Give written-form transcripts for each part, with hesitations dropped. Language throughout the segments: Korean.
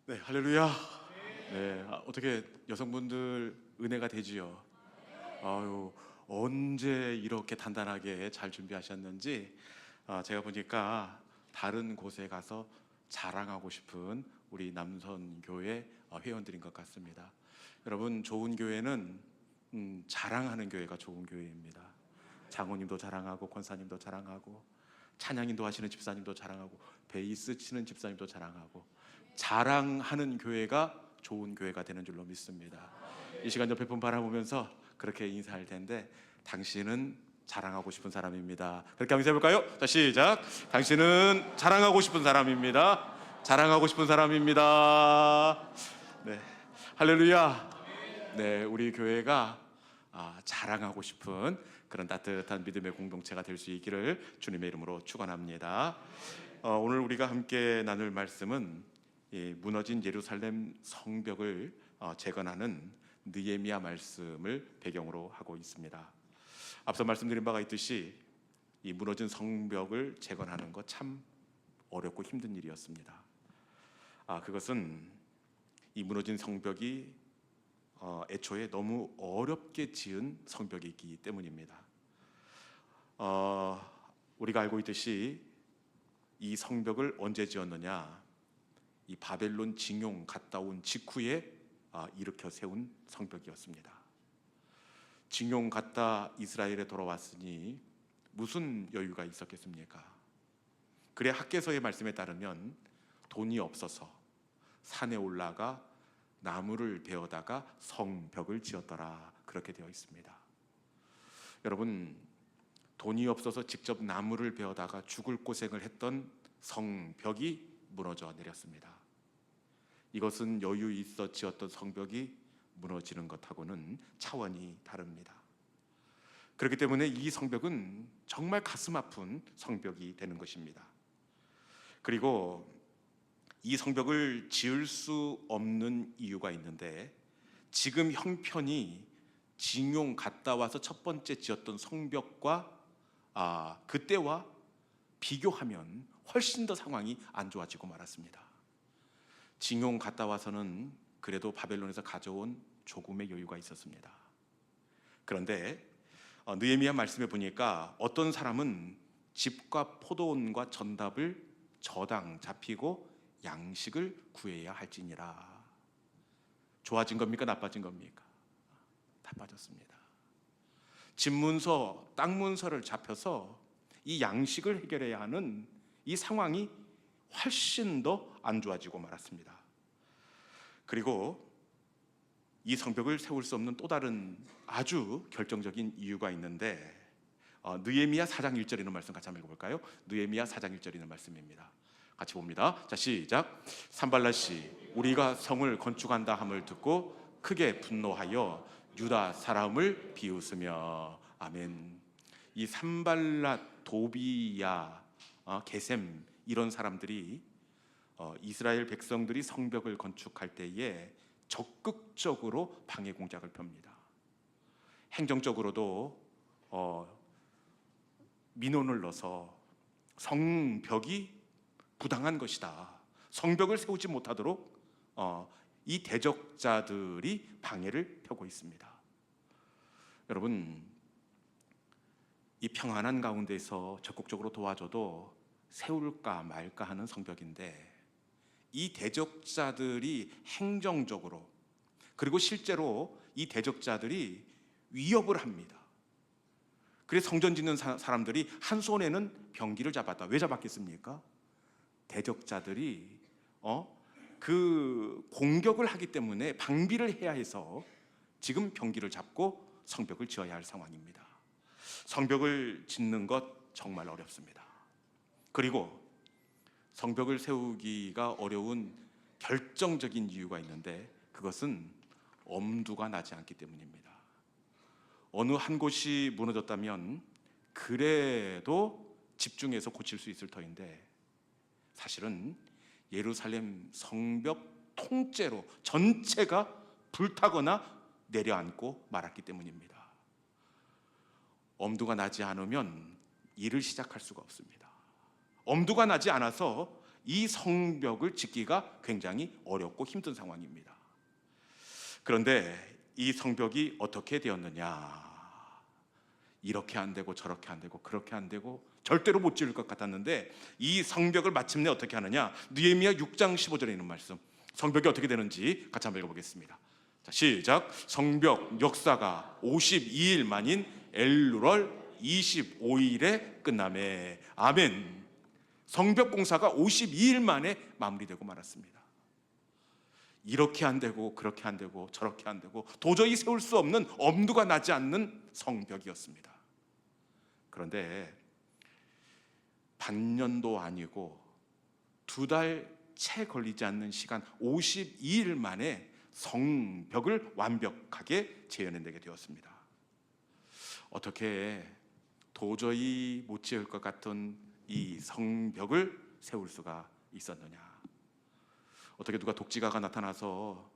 네, 할렐루야. 네, 어떻게 여성분들 은혜가 되지요? 아유, 언제 이렇게 단단하게 잘 준비하셨는지 제가 보니까 다른 곳에 가서 자랑하고 싶은 우리 남선 교회 회원들인 것 같습니다. 여러분, 좋은 교회는 자랑하는 교회가 좋은 교회입니다. 장로님도 자랑하고 권사님도 자랑하고 찬양 인도하시는 집사님도 자랑하고 베이스 치는 집사님도 자랑하고 자랑하는 교회가 좋은 교회가 되는 줄로 믿습니다. 이 시간 옆에 분 바라보면서 그렇게 인사할 텐데, 당신은 자랑하고 싶은 사람입니다. 그렇게 한번 인사해볼까요? 자, 시작. 당신은 자랑하고 싶은 사람입니다. 자랑하고 싶은 사람입니다. 네, 할렐루야. 네, 우리 교회가 자랑하고 싶은 그런 따뜻한 믿음의 공동체가 될 수 있기를 주님의 이름으로 축원합니다. 오늘 우리가 함께 나눌 말씀은 무너진 예루살렘 성벽을 재건하는 느헤미야 말씀을 배경으로 하고 있습니다. 앞서 말씀드린 바가 있듯이 이 무너진 성벽을 재건하는 것 참 어렵고 힘든 일이었습니다. 그것은 이 무너진 성벽이 애초에 너무 어렵게 지은 성벽이기 때문입니다. 우리가 알고 있듯이 이 성벽을 언제 지었느냐? 이 바벨론 징용 갔다 온 직후에 일으켜 세운 성벽이었습니다. 징용 갔다 이스라엘에 돌아왔으니 무슨 여유가 있었겠습니까? 그래, 학개서의 말씀에 따르면 돈이 없어서 산에 올라가 나무를 베어다가 성벽을 지었더라, 그렇게 되어 있습니다. 여러분, 돈이 없어서 직접 나무를 베어다가 죽을 고생을 했던 성벽이 무너져 내렸습니다. 이것은 여유 있어 지었던 성벽이 무너지는 것하고는 차원이 다릅니다. 그렇기 때문에 이 성벽은 정말 가슴 아픈 성벽이 되는 것입니다. 그리고 이 성벽을 지을 수 없는 이유가 있는데, 지금 형편이 징용 갔다 와서 첫 번째 지었던 성벽과 그때와 비교하면 훨씬 더 상황이 안 좋아지고 말았습니다. 징용 갔다 와서는 그래도 바벨론에서 가져온 조금의 여유가 있었습니다. 그런데 느헤미야 말씀에 보니까 어떤 사람은 집과 포도원과 전답을 저당 잡히고 양식을 구해야 할지니라. 좋아진 겁니까? 나빠진 겁니까? 나빠졌습니다. 집 문서, 땅 문서를 잡혀서 이 양식을 해결해야 하는 이 상황이 훨씬 더 안 좋아지고 말았습니다. 그리고 이 성벽을 세울 수 없는 또 다른 아주 결정적인 이유가 있는데, 느헤미야 4장 1절 있는 말씀 같이 한번 읽어볼까요? 느헤미야 4장 1절 있는 말씀입니다. 같이 봅니다. 자, 시작. 산발랏이 우리가 성을 건축한다 함을 듣고 크게 분노하여 유다 사람을 비웃으며. 아멘. 이 산발랏, 도비야, 게셈, 이런 사람들이 이스라엘 백성들이 성벽을 건축할 때에 적극적으로 방해 공작을 펴니다. 행정적으로도 민원을 넣어서 성벽이 부당한 것이다, 성벽을 세우지 못하도록 이 대적자들이 방해를 펴고 있습니다. 여러분, 이 평안한 가운데서 적극적으로 도와줘도 세울까 말까 하는 성벽인데, 이 대적자들이 행정적으로 그리고 실제로 이 대적자들이 위협을 합니다. 그래서 성전 짓는 사람들이 한 손에는 병기를 잡았다. 왜 잡았겠습니까? 대적자들이 그 공격을 하기 때문에 방비를 해야 해서 지금 병기를 잡고 성벽을 지어야 할 상황입니다. 성벽을 짓는 것 정말 어렵습니다. 그리고 성벽을 세우기가 어려운 결정적인 이유가 있는데, 그것은 엄두가 나지 않기 때문입니다. 어느 한 곳이 무너졌다면 그래도 집중해서 고칠 수 있을 터인데, 사실은 예루살렘 성벽 통째로 전체가 불타거나 내려앉고 말았기 때문입니다. 엄두가 나지 않으면 일을 시작할 수가 없습니다. 엄두가 나지 않아서 이 성벽을 짓기가 굉장히 어렵고 힘든 상황입니다. 그런데 이 성벽이 어떻게 되었느냐? 이렇게 안 되고 저렇게 안 되고 그렇게 안 되고 절대로 못 지을 것 같았는데 이 성벽을 마침내 어떻게 하느냐? 느헤미야 6장 15절에 있는 말씀, 성벽이 어떻게 되는지 같이 한번 읽어보겠습니다. 자, 시작. 성벽 역사가 52일 만인 엘루월 25일에 끝나매. 아멘. 성벽 공사가 52일 만에 마무리되고 말았습니다. 이렇게 안 되고 그렇게 안 되고 저렇게 안 되고 도저히 세울 수 없는, 엄두가 나지 않는 성벽이었습니다. 그런데 반년도 아니고 2달 채 걸리지 않는 시간 52일 만에 성벽을 완벽하게 재현해내게 되었습니다. 어떻게 도저히 못 지을 것 같은 이 성벽을 세울 수가 있었느냐? 어떻게 누가 독지가가 나타나서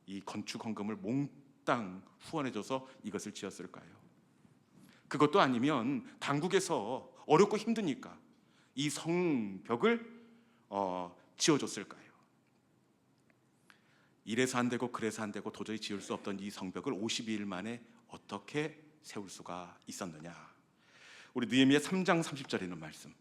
이 건축 헌금을 몽땅 후원해줘서 이것을 지었을까요? 그것도 아니면 당국에서 어렵고 힘드니까 이 성벽을 지어줬을까요? 이래서 안 되고 그래서 안 되고 도저히 지을 수 없던 이 성벽을 52일 만에 어떻게 세울 수가 있었느냐? 우리 느헤미야 3장 30절에 있는 말씀,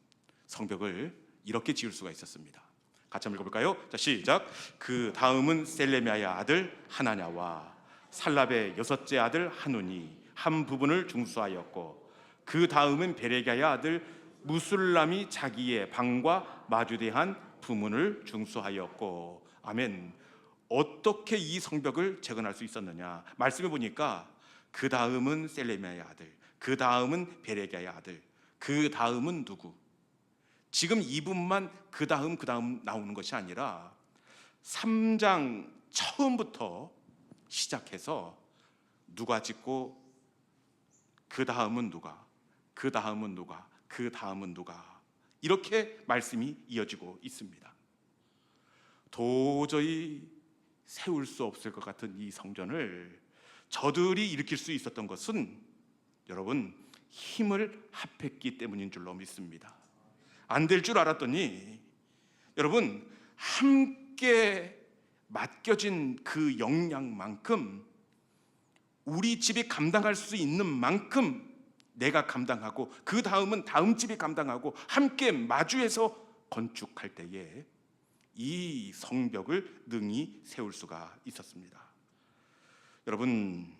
성벽을 이렇게 지을 수가 있었습니다. 같이 한번 읽어볼까요? 자, 시작. 그 다음은 셀레미야의 아들 하나냐와 살랍의 6째 아들 하눈이 한 부분을 중수하였고, 그 다음은 베레기야의 아들 무술람이 자기의 방과 마주대한 부문을 중수하였고. 아멘. 어떻게 이 성벽을 재건할 수 있었느냐? 말씀해 보니까 그 다음은 셀레미야의 아들, 그 다음은 베레기야의 아들, 그 다음은 누구? 지금 이분만 그 다음 나오는 것이 아니라 3장 처음부터 시작해서 누가 짓고 그 다음은 누가, 그 다음은 누가, 그 다음은 누가, 이렇게 말씀이 이어지고 있습니다. 도저히 세울 수 없을 것 같은 이 성전을 저들이 일으킬 수 있었던 것은 여러분 힘을 합했기 때문인 줄로 믿습니다. 안 될 줄 알았더니 여러분 함께 맡겨진 그 역량만큼, 우리 집이 감당할 수 있는 만큼 내가 감당하고 그 다음은 다음 집이 감당하고 함께 마주해서 건축할 때에 이 성벽을 능히 세울 수가 있었습니다. 여러분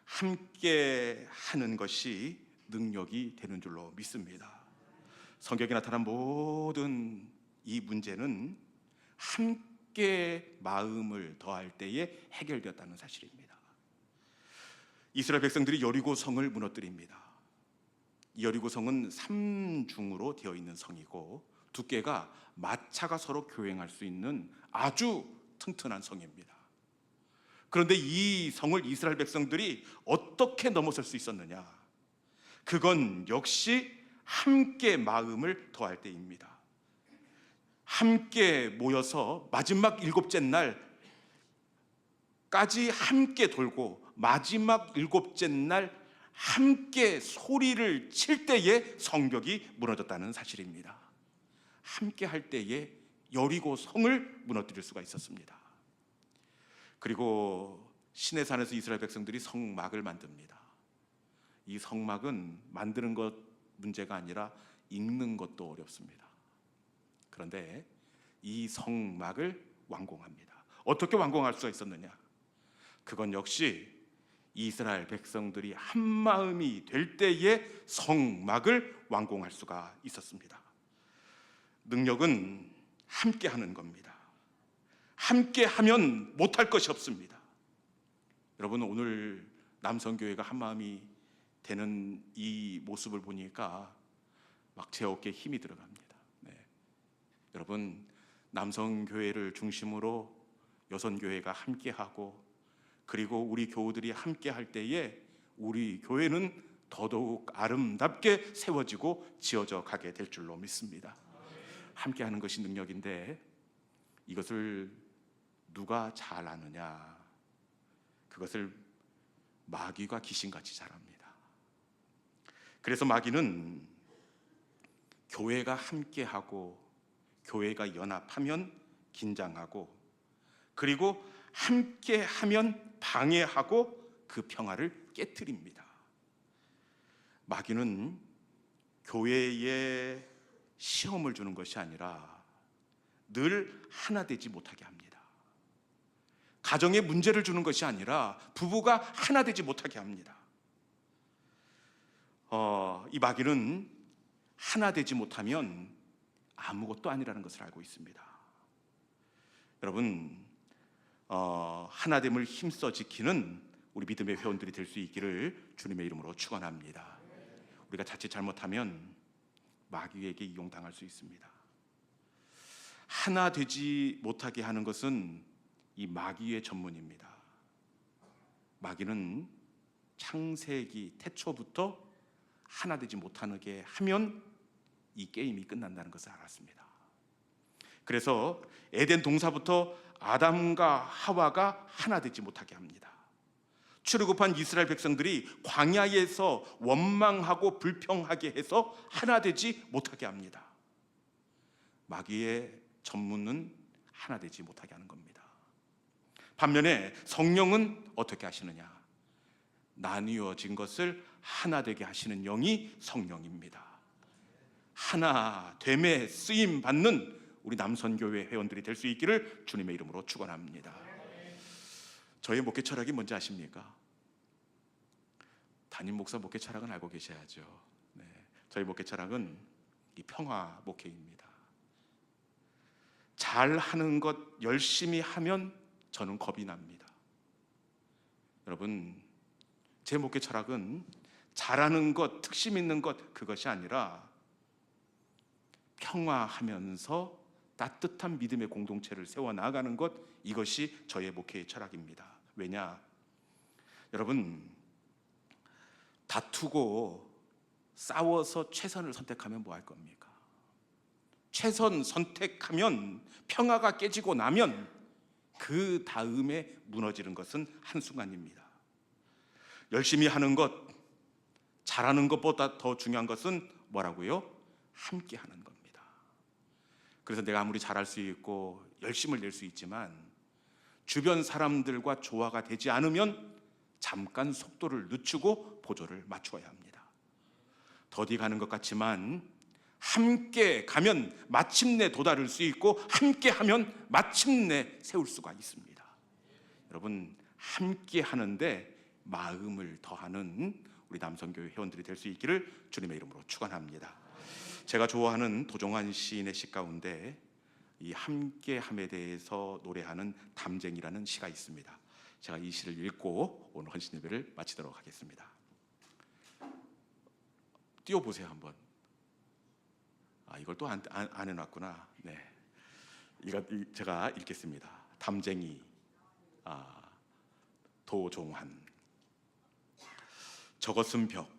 함께 하는 것이 능력이 되는 줄로 믿습니다. 성경에 나타난 모든 이 문제는 함께 마음을 더할 때에 해결되었다는 사실입니다. 이스라엘 백성들이 여리고 성을 무너뜨립니다. 여리고 성은 3중으로 되어 있는 성이고 두께가 마차가 서로 교행할 수 있는 아주 튼튼한 성입니다. 그런데 이 성을 이스라엘 백성들이 어떻게 넘어설 수 있었느냐? 그건 역시 함께 마음을 더할 때입니다. 함께 모여서 마지막 7째 날까지 함께 돌고 마지막 7째 날 함께 소리를 칠 때에 성벽이 무너졌다는 사실입니다. 함께 할 때에 여리고 성을 무너뜨릴 수가 있었습니다. 그리고 시내산에서 이스라엘 백성들이 성막을 만듭니다. 이 성막은 만드는 것 문제가 아니라 읽는 것도 어렵습니다. 그런데 이 성막을 완공합니다. 어떻게 완공할 수가 있었느냐? 그건 역시 이스라엘 백성들이 한 마음이 될 때에 성막을 완공할 수가 있었습니다. 능력은 함께 하는 겁니다. 함께 하면 못할 것이 없습니다. 여러분 오늘 남성교회가 한 마음이 되는 이 모습을 보니까 막 제 어깨에 힘이 들어갑니다. 네. 여러분 남성교회를 중심으로 여성교회가 함께하고 그리고 우리 교우들이 함께할 때에 우리 교회는 더더욱 아름답게 세워지고 지어져 가게 될 줄로 믿습니다. 함께하는 것이 능력인데 이것을 누가 잘 아느냐? 그것을 마귀가 귀신같이 잘 압니다. 그래서 마귀는 교회가 함께하고 교회가 연합하면 긴장하고, 그리고 함께하면 방해하고 그 평화를 깨트립니다. 마귀는 교회에 시험을 주는 것이 아니라 늘 하나 되지 못하게 합니다. 가정에 문제를 주는 것이 아니라 부부가 하나 되지 못하게 합니다. 이 마귀는 하나 되지 못하면 아무것도 아니라는 것을 알고 있습니다. 여러분, 하나됨을 힘써 지키는 우리 믿음의 회원들이 될 수 있기를 주님의 이름으로 축원합니다. 우리가 자칫 잘못하면 마귀에게 이용당할 수 있습니다. 하나 되지 못하게 하는 것은 이 마귀의 전문입니다. 마귀는 창세기 태초부터 하나 되지 못하게 하면 이 게임이 끝난다는 것을 알았습니다. 그래서 에덴 동사부터 아담과 하와가 하나 되지 못하게 합니다. 출애굽한 이스라엘 백성들이 광야에서 원망하고 불평하게 해서 하나 되지 못하게 합니다. 마귀의 전문은 하나 되지 못하게 하는 겁니다. 반면에 성령은 어떻게 하시느냐? 나뉘어진 것을 하나 되게 하시는 영이 성령입니다. 하나됨에 쓰임 받는 우리 남선교회 회원들이 될 수 있기를 주님의 이름으로 축원합니다. 저의 목회 철학이 뭔지 아십니까? 담임 목사 목회 철학은 알고 계셔야죠. 네, 저희 목회 철학은 이 평화 목회입니다. 잘하는 것 열심히 하면 저는 겁이 납니다. 여러분, 제 목회 철학은 잘하는 것, 특심 있는 것, 그것이 아니라 평화하면서 따뜻한 믿음의 공동체를 세워나가는 것, 이것이 저의 목회의 철학입니다. 왜냐? 여러분, 다투고 싸워서 최선을 선택하면 뭐 할 겁니까? 최선 선택하면 평화가 깨지고 나면 그 다음에 무너지는 것은 한순간입니다. 열심히 하는 것, 잘하는 것보다 더 중요한 것은 뭐라고요? 함께 하는 겁니다. 그래서 내가 아무리 잘할 수 있고 열심을 낼 수 있지만 주변 사람들과 조화가 되지 않으면 잠깐 속도를 늦추고 보조를 맞춰야 합니다. 더디 가는 것 같지만 함께 가면 마침내 도달할 수 있고 함께 하면 마침내 세울 수가 있습니다. 여러분, 함께 하는데 마음을 더하는 우리 남성교회 회원들이 될 수 있기를 주님의 이름으로 축원합니다. 제가 좋아하는 도종환 시인의 시 가운데 이 함께함에 대해서 노래하는 담쟁이라는 시가 있습니다. 제가 이 시를 읽고 오늘 헌신 예배를 마치도록 하겠습니다. 띄워보세요 한번. 이걸 또 안 해놨구나. 네, 제가 읽겠습니다. 담쟁이, 도종환. 저것은 벽,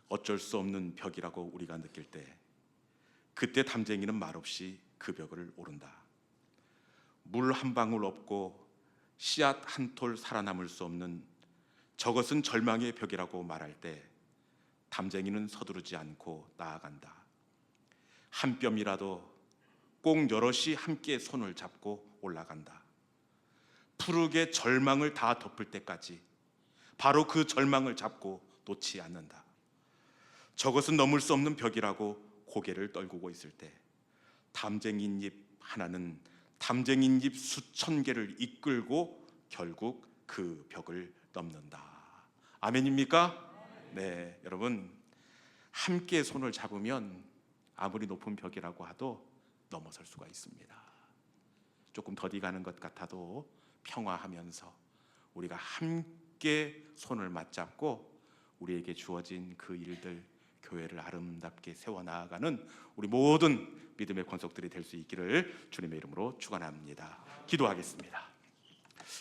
어쩔 수 없는 벽이라고 우리가 느낄 때, 그때 담쟁이는 말없이 그 벽을 오른다. 물 한 방울 없고 씨앗 한 톨 살아남을 수 없는 저것은 절망의 벽이라고 말할 때 담쟁이는 서두르지 않고 나아간다. 한 뼘이라도 꼭 여럿이 함께 손을 잡고 올라간다. 푸르게 절망을 다 덮을 때까지 바로 그 절망을 잡고 놓지 않는다. 저것은 넘을 수 없는 벽이라고 고개를 떨구고 있을 때 담쟁이잎 하나는 담쟁이잎 수천 개를 이끌고 결국 그 벽을 넘는다. 아멘입니까? 네, 여러분, 함께 손을 잡으면 아무리 높은 벽이라고 하도 넘어설 수가 있습니다. 조금 더디 가는 것 같아도 평화하면서 우리가 함께 손을 맞잡고 우리에게 주어진 그 일들, 교회를 아름답게 세워나가는 우리 모든 믿음의 권속들이 될 수 있기를 주님의 이름으로 축원합니다. 기도하겠습니다.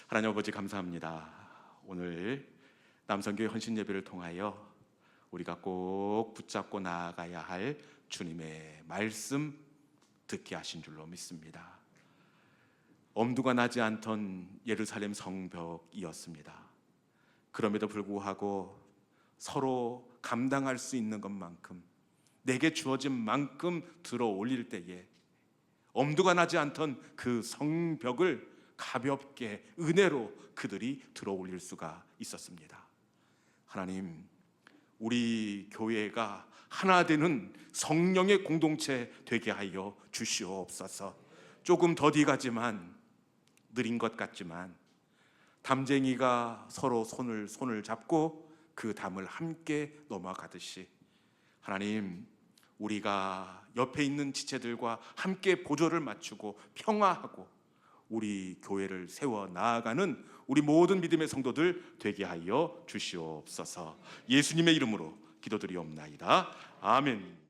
하나님 아버지, 감사합니다. 오늘 남성교회 헌신 예배를 통하여 우리가 꼭 붙잡고 나아가야 할 주님의 말씀 듣게 하신 줄로 믿습니다. 엄두가 나지 않던 예루살렘 성벽이었습니다. 그럼에도 불구하고 서로 감당할 수 있는 것만큼, 내게 주어진 만큼 들어 올릴 때에 엄두가 나지 않던 그 성벽을 가볍게 은혜로 그들이 들어올릴 수가 있었습니다. 하나님, 우리 교회가 하나 되는 성령의 공동체 되게 하여 주시옵소서. 조금 더디 가지만, 느린 것 같지만, 담쟁이가 서로 손을 잡고 그 담을 함께 넘어가듯이, 하나님, 우리가 옆에 있는 지체들과 함께 보조를 맞추고 평화하고 우리 교회를 세워 나아가는 우리 모든 믿음의 성도들 되게 하여 주시옵소서. 예수님의 이름으로 기도드리옵나이다. 아멘.